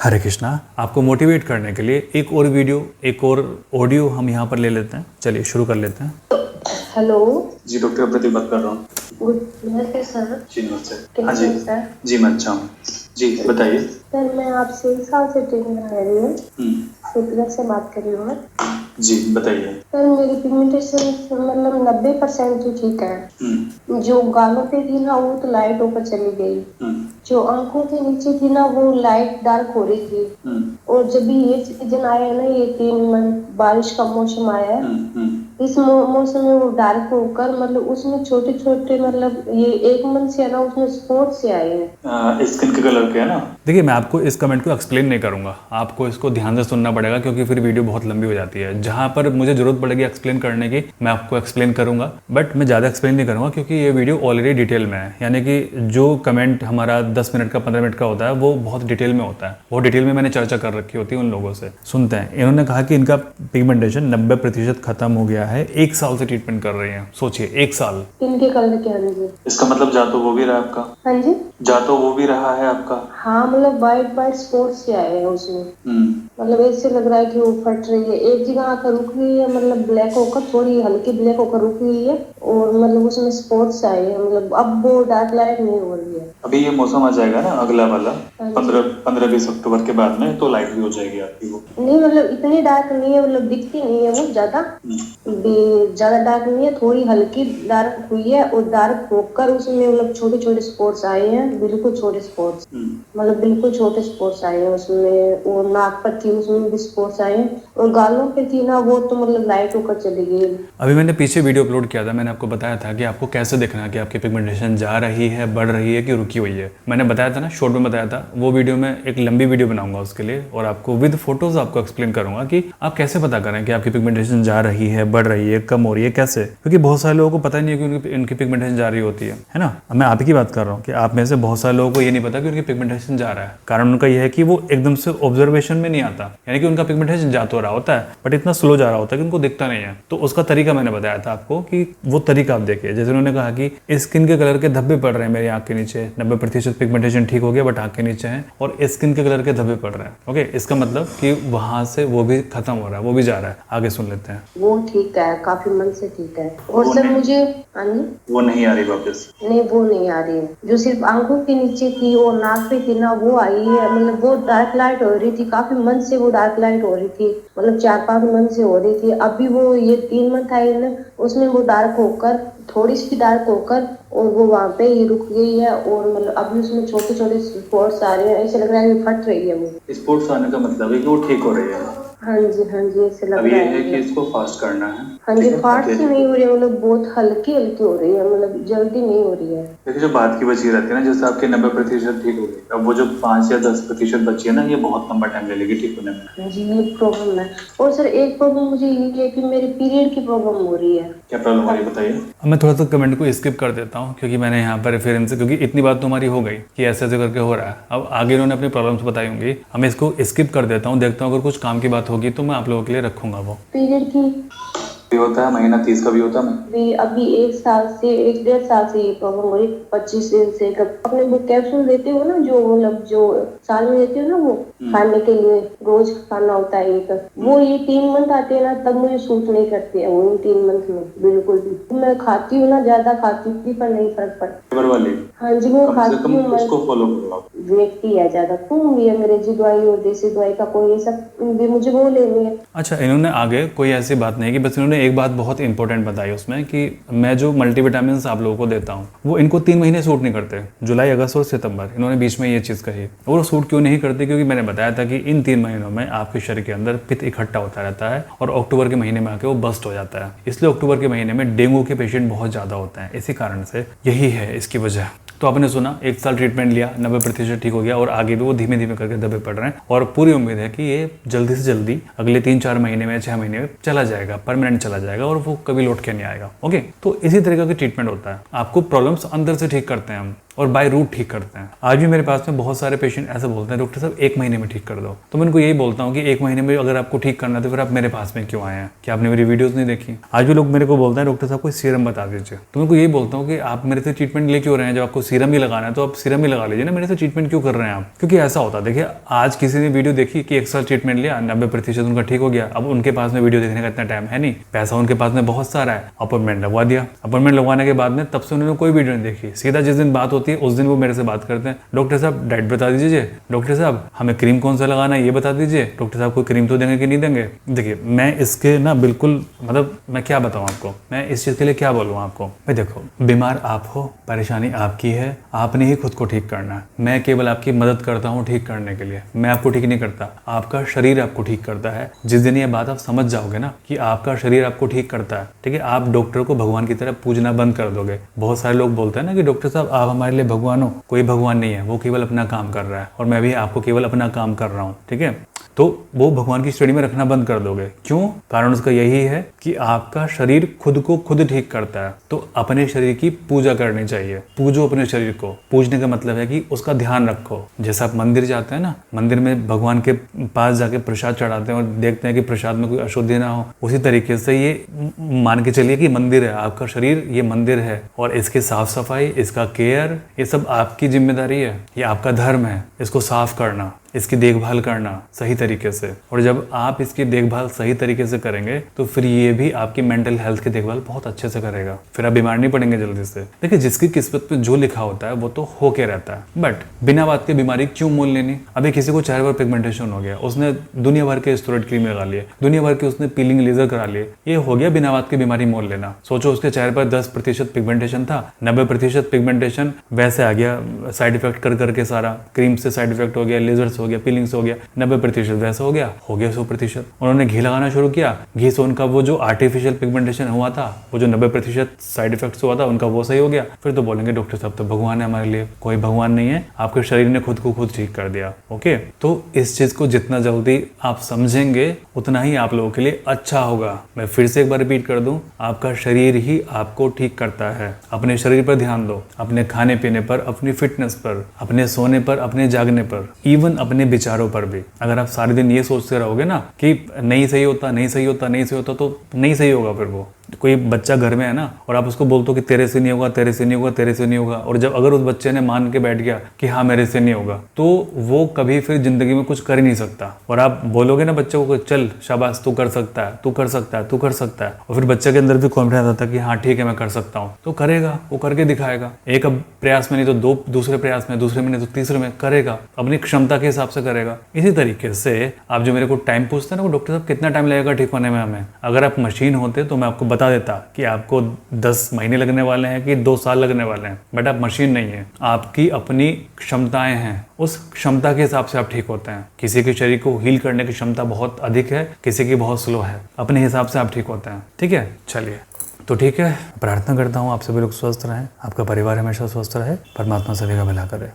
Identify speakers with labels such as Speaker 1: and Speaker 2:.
Speaker 1: हरे कृष्णा। आपको मोटिवेट करने के लिए एक और वीडियो, एक और ऑडियो हम यहाँ पर ले लेते हैं। चलिए शुरू कर लेते हैं।
Speaker 2: हेलो
Speaker 3: जी डॉक्टर प्रदीप बात कर रहा हूँ।
Speaker 2: गुड नमस्ते सर।
Speaker 3: जी नमस्ते।
Speaker 2: कैसे
Speaker 3: हाँ जी
Speaker 2: हैं सर?
Speaker 3: जी मैं अच्छा हूँ। जी बताइए।
Speaker 2: सर मैं आपसे 1 साल से ट्रेनिंग ले रही हूँ, फिटनेस से बात कर रही हूँ मैं।
Speaker 3: जी बताइए।
Speaker 2: सर मेरी पिगमेंटेशन मतलब 90% तो ठीक है। जो गालों पे थी ना वो तो लाइट होकर चली गई, जो आंखों के नीचे थी ना वो लाइट डार्क हो रही थी। और जब भी ये सीजन आया है ना, ये 3 मंथ बारिश का मौसम आया है, इस मौसम में वो डार्क होकर मतलब उसमें छोटे छोटे मतलब ये 1 मंथ से है ना उसमें स्पॉट से आए हैं।
Speaker 3: स्किन के कलर के है ना।
Speaker 1: देखिए, मैं आपको इस कमेंट को एक्सप्लेन नहीं करूंगा, आपको इसको ध्यान से सुनना पड़ेगा क्योंकि फिर वीडियो बहुत लंबी हो जाती है। जहां पर मुझे जरूरत पड़ेगी एक्सप्लेन करने की मैं आपको एक्सप्लेन करूंगा, बट मैं ज़्यादा एक्सप्लेन नहीं करूंगा क्योंकि ये वीडियो ऑलरेडी डिटेल में है। यानी कि जो कमेंट हमारा 10 मिनट का 15 मिनट का होता है वो बहुत डिटेल में होता है, बहुत डिटेल में मैंने चर्चा कर रखी होती है उन लोगों से। सुनते हैं। इन्होंने कहा कि इनका पिगमेंटेशन 90% खत्म हो गया है, 1 साल से ट्रीटमेंट कर रहे हैं। सोचिए 1 साल।
Speaker 2: इनके कलर क्या है?
Speaker 3: इसका मतलब जा तो वो भी रहा आपका।
Speaker 2: हाँ जी,
Speaker 3: जा तो वो भी रहा है आपका।
Speaker 2: हाँ मतलब वाइट वाइट स्पॉट से आए हैं उसमें। मतलब ऐसे लग रहा है कि वो फट रही है, एक जगह आकर रुक गई है, मतलब ब्लैक होकर थोड़ी हल्की ब्लैक होकर रुक गई है और मतलब उसमें स्पॉट्स आए हैं। मतलब अब वो डार्क लाइट नहीं हो रही है।
Speaker 3: अभी ये मौसम आ जाएगा ना अगला वाला 15-20 अक्टूबर के बाद में, तो लाइट भी हो जाएगी आपकी वो।
Speaker 2: नहीं मतलब इतनी डार्क नहीं है, मतलब दिखती नहीं है वो ज्यादा, ज्यादा डार्क नहीं है, थोड़ी हल्की डार्क हुई है और डार्क होकर उसमें मतलब छोटे छोटे स्पॉट्स आए हैं, बिल्कुल छोटे स्पॉट्स। मतलब बिल्कुल छोटे स्पॉट्स आए हैं उसमें, और नाक पर थी उसमें भी स्पॉट्स आए हैं, और गालों पे थी ना वो तो मतलब लाइट होकर चली गई।
Speaker 1: अभी मैंने पीछे वीडियो अपलोड किया था, मैंने आपको बताया था कि आपको कैसे देखना है कि आपकी पिगमेंटेशन जा रही है, बढ़ रही है कि रुकी हुई है। मैंने बताया था ना, शॉर्ट में बताया था। वो वीडियो में एक लंबी वीडियो बनाऊंगा उसके लिए और आपको विद फोटोज आपको एक्सप्लेन करूंगा कि आप कैसे पता करें कि आपकी पिगमेंटेशन जा रही है, बढ़ रही है, कम हो रही है, कैसे। क्योंकि बहुत सारे लोगों को पता ही नहीं है कि उनकी पिगमेंटेशन जा रही होती है ना। मैं आप ही की बात कर रहा हूँ कि आप में से बहुत सारे लोगों को ये नहीं पता कि उनकी पिगमेंटेशन जा रहा है। कारण उनका यह है कि वो एकदम से ऑब्जर्वेशन में नहीं आता, यानी कि उनका पिगमेंटेशन जा तो रहा होता है बट इतना स्लो जा रहा होता है कि उनको दिखता नहीं है। तो उसका तरीका मैंने बताया था आपको कि वो तरीका आप देखिए। जैसे उन्होंने कहा कि स्किन के कलर के धब्बे पड़ रहे हैं मेरी आंख के नीचे, 90% पिगमेंटेशन ठीक हो गया बट आंख के नीचे है और स्किन के कलर के धब्बे पड़ रहे हैं। ओके, इसका मतलब कि वहां से वो भी खत्म हो रहा है, वो भी जा रहा है। आगे सुन लेते हैं।
Speaker 2: वो ठीक है, काफी मन से ठीक है। और सर मुझे
Speaker 3: वो नहीं आ रही वापस।
Speaker 2: नहीं वो नहीं आ रही है, जो सिर्फ आंखों के नीचे थी और नाक पे थी ना वो आई है। मतलब वो डार्क लाइट हो रही थी, काफी मंथ से वो डार्क लाइट हो रही थी, मतलब 4-5 मंथ से हो रही थी। अभी वो ये 3 मंथ आई ना, उसमें वो डार्क होकर थोड़ी सी डार्क होकर और वो वहाँ पे ये रुक गई है। और मतलब अभी उसमें छोटे छोटे स्पॉट्स आ रहे हैं, ऐसे लग रहा है कि फट रही है वो।
Speaker 3: स्पॉट्स आने का मतलब है कि वो ठीक हो रही है।
Speaker 2: हाँ जी ऐसे लग
Speaker 3: अभी
Speaker 2: रहा
Speaker 3: ये
Speaker 2: है
Speaker 3: कि इसको फास्ट करना है।
Speaker 2: हाँ जी, फास्ट नहीं हो रही है, मतलब बहुत हल्की हल्की हो रही है, मतलब जल्दी नहीं हो रही है।
Speaker 3: देखिए जो बात की बची रहती है ना, जैसे आपके 90% ठीक हो गई, अब वो जो 5 या 10% बची है ना, ये बहुत लंबा टाइम ले लेगी ठीक होने में।
Speaker 2: जी ये प्रॉब्लम है। और सर एक प्रॉब्लम मुझे ये है कि मेरे पीरियड की प्रॉब्लम हो रही है।
Speaker 3: क्या प्रॉब्लम हो रही है बताइए।
Speaker 1: मैं थोड़ा सा कमेंट को स्किप कर देता हूँ क्योंकि मैंने यहाँ पर रेफरेंस, क्योंकि इतनी बात तो हमारी हो गई कि ऐसे ऐसे करके हो रहा है। अब आगे इन्होंने अपनी प्रॉब्लम्स बताई होंगी, हम इसको स्किप कर देता हूँ। देखता हूँ अगर कुछ काम की बात होगी तो मैं आप लोगों के लिए रखूंगा। वो
Speaker 2: पीरियड की
Speaker 3: भी होता है, महीना 30 का भी होता है।
Speaker 2: अभी 1 साल से 1-1.5 साल से ये प्रॉब्लम हो रही। 25 दिन से अपने वो कैप्सूल देते हो ना, जो मतलब जो साल में देते हो ना, वो खाने के लिए रोज खाना होता है एक, वो ये 3 मंथ आते हैं ना तब मुझे सूट नहीं करती है वो। 3 मंथ में बिल्कुल भी मैं खाती हूँ ना, ज्यादा खाती हूँ पर नहीं फर्क पड़ता।
Speaker 3: वाली
Speaker 2: हाँ जी वो खाती हूँ,
Speaker 3: उसको फॉलो करो।
Speaker 2: देखती है ज्यादा खून भी अंग्रेजी दवाई और देसी दवाई का कोई ये सब भी मुझे वो लेनी है।
Speaker 1: अच्छा, इन्होंने आगे कोई ऐसी बात नहीं की, बस इन्होंने एक बात बहुत इंपॉर्टेंट बताई उसमें कि मैं जो मल्टीविटामिन आप लोगों को देता हूँ वो इनको 3 महीने सूट नहीं करते, जुलाई, अगस्त और सितंबर। इन्होंने बीच में ये चीज़ कही। और वो सूट क्यों नहीं करती? क्योंकि मैंने बताया था कि इन 3 महीनों में आपके शरीर के अंदर पित्त इकट्ठा होता रहता है और अक्टूबर के महीने में आके वो बस्ट हो जाता है। इसलिए अक्टूबर के महीने में डेंगू के पेशेंट बहुत ज़्यादा होते हैं। इसी कारण से यही है इसकी वजह। तो आपने सुना, 1 साल ट्रीटमेंट लिया, 90% ठीक हो गया और आगे भी वो धीमे धीमे करके दबे पड़ रहे हैं। और पूरी उम्मीद है कि ये जल्दी से जल्दी अगले 3-4 महीने में, 6 महीने में चला जाएगा, परमानेंट चला जाएगा और वो कभी लौट के नहीं आएगा। ओके, तो इसी तरीके का ट्रीटमेंट होता है। आपको प्रॉब्लम्स अंदर से ठीक करते हैं हम। और बाय रूट ठीक करते हैं। आज भी मेरे पास में बहुत सारे पेशेंट ऐसे बोलते हैं डॉक्टर साहब 1 महीने में ठीक कर दो। तो मैं उनको यही बोलता हूँ कि 1 महीने में अगर आपको ठीक करना है तो फिर आप मेरे पास में क्यों आए हैं? क्या आपने मेरी वीडियोस नहीं देखी? आज भी लोग मेरे को बोलते हैं डॉक्टर साहब कोई सीरम बता दीजिए। तो मैं उनको यही बोलता हूँ कि आप मेरे से ट्रीटमेंट ले क्यों रहे हैं? जब आपको सीरम ही लगाना है तो आप सीरम ही लगा लीजिए ना, मेरे से ट्रीटमेंट क्यों कर रहे हैं आप? क्योंकि ऐसा होता है, देखिए आज किसी ने वीडियो देखी कि 1 साल ट्रीटमेंट लिया, 90% उनका ठीक हो गया। अब उनके पास में वीडियो देखने का इतना टाइम है नहीं, पैसा उनके पास में बहुत सारा है, अपॉइंटमेंट लगवा दिया। अपॉइंटमेंट लगवाने के बाद में तब से उन्होंने कोई वीडियो नहीं देखी। सीधा जिस दिन बात होती है उस दिन वो मेरे से बात करते हैं, डॉक्टर साहब डाइट बता दीजिए, डॉक्टर साहब हमें क्रीम कौन सा लगाना है ये बता दीजिए, डॉक्टर साहब कोई क्रीम तो देंगे कि नहीं देंगे। देखिए मैं इसके ना बिल्कुल मतलब मैं क्या बताऊँ आपको, मैं इस चीज़ के लिए क्या बोलूँ आपको। भाई देखो, बीमार आप हो, परेशानी आपकी है, आपने ही खुद को ठीक करना है। मैं केवल आपकी मदद करता हूँ ठीक करने के लिए, मैं आपको ठीक नहीं करता, आपका शरीर आपको ठीक करता है। जिस दिन ये बात आप समझ जाओगे ना कि आपका शरीर आपको ठीक करता है, ठीक है, आप डॉक्टर को भगवान की तरह पूजना बंद कर दोगे। बहुत सारे लोग बोलते हैं ना कि डॉक्टर साहब आप हमारे लिए भगवान हो। कोई भगवान नहीं है, वो केवल अपना काम कर रहा है और मैं भी आपको केवल अपना काम कर रहा हूँ, ठीक है। तो वो भगवान की श्रेणी में रखना बंद कर दोगे। क्यों? कारण उसका यही है कि आपका शरीर खुद को खुद ठीक करता है। तो अपने शरीर की पूजा करनी चाहिए। पूजो अपने शरीर को। पूजने का मतलब है कि उसका ध्यान रखो। जैसे आप मंदिर जाते हैं ना, मंदिर में भगवान के पास जाके प्रसाद चढ़ाते हैं और देखते हैं कि प्रसाद में कोई अशुद्धि ना हो, उसी तरीके से ये मान के चलिए कि मंदिर है, आपका शरीर ये मंदिर है और इसकी साफ सफाई, इसका केयर, ये सब आपकी जिम्मेदारी है, ये आपका धर्म है। इसको साफ करना, इसकी देखभाल करना सही तरीके से। और जब आप इसकी देखभाल सही तरीके से करेंगे तो फिर ये भी आपकी मेंटल हेल्थ की देखभाल बहुत अच्छे से करेगा। फिर आप बीमार नहीं पड़ेंगे जल्दी से। देखिए जिसकी किस्मत पे जो लिखा होता है वो तो होके रहता है, बट बिना बात के बीमारी क्यों मोल लेनी? अभी किसी को चेहरे पर पिगमेंटेशन हो गया, उसने दुनिया भर के स्टेरॉइड क्रीम लगा लिए, दुनिया भर के उसने पीलिंग लेजर करा लिए, ये हो गया बिना बात की बीमारी मोल लेना। सोचो उसके चेहरे पर 10% पिगमेंटेशन था, 90% पिगमेंटेशन वैसे आ गया, साइड इफेक्ट कर करके सारा, क्रीम से साइड इफेक्ट हो गया, लेजर हो गया, पीलिंग्स हो गया, 90% वैसा हो गया 100%। उन्होंने घी लगाना शुरू किया, घी से उनका वो जो आर्टिफिशियल पिगमेंटेशन हुआ था, वो जो 90% साइड इफेक्ट्स हुआ था, उनका वो सही हो गया। फिर तो बोलेंगे डॉक्टर साहब तो भगवान है हमारे लिए। कोई भगवान नहीं है, आपके शरीर ने खुद को खुद ठीक कर दिया। ओके, तो इस चीज को जितना जल्दी आप समझेंगे उतना ही आप लोगों के लिए अच्छा होगा। मैं फिर से एक बार रिपीट कर दूं, आपका शरीर ही आपको ठीक करता है। अपने शरीर पर ध्यान दो, अपने खाने पीने पर, अपनी फिटनेस पर, अपने सोने पर, अपने जागने पर, इवन अपने विचारों पर भी। अगर आप सारे दिन ये सोचते रहोगे ना कि नहीं सही होता, नहीं सही होता, नहीं सही होता, तो नहीं सही होगा। फिर वो कोई बच्चा घर में है ना और आप उसको बोलते हो कि तेरे से नहीं होगा, तेरे से नहीं होगा, तेरे से नहीं होगा, और जब अगर उस बच्चे ने मान के बैठ गया कि हाँ मेरे से नहीं होगा, तो वो कभी फिर जिंदगी में कुछ कर ही नहीं सकता। और आप बोलोगे ना बच्चे को चल शाबाश तू कर सकता है, तू कर सकता है, तू कर सकता है, और फिर बच्चे के अंदर भी कॉन्फिडेंस आता है कि हाँ ठीक है मैं कर सकता हूँ, तो करेगा, वो करके दिखाएगा। एक प्रयास में नहीं तो दो दूसरे प्रयास में, दूसरे में नहीं तो तीसरे में करेगा, अपनी क्षमता के हिसाब से करेगा। इसी तरीके से आप जो मेरे को टाइम पूछते हैं ना, वो डॉक्टर साहब कितना टाइम लगेगा ठीक होने में हमें, अगर आप मशीन होते तो मैं आपको बता देता कि आपको 10 महीने लगने वाले हैं कि 2 साल लगने वाले हैं, बट आप मशीन नहीं है। आपकी अपनी क्षमताएं हैं, उस क्षमता के हिसाब से आप ठीक होते हैं। किसी के शरीर को हील करने की क्षमता बहुत अधिक है, किसी की बहुत स्लो है, अपने हिसाब से आप ठीक होते हैं। ठीक है, चलिए तो ठीक है, प्रार्थना करता हूँ आप सभी लोग स्वस्थ रहें, आपका परिवार हमेशा स्वस्थ रहे, परमात्मा सभी का भला करे।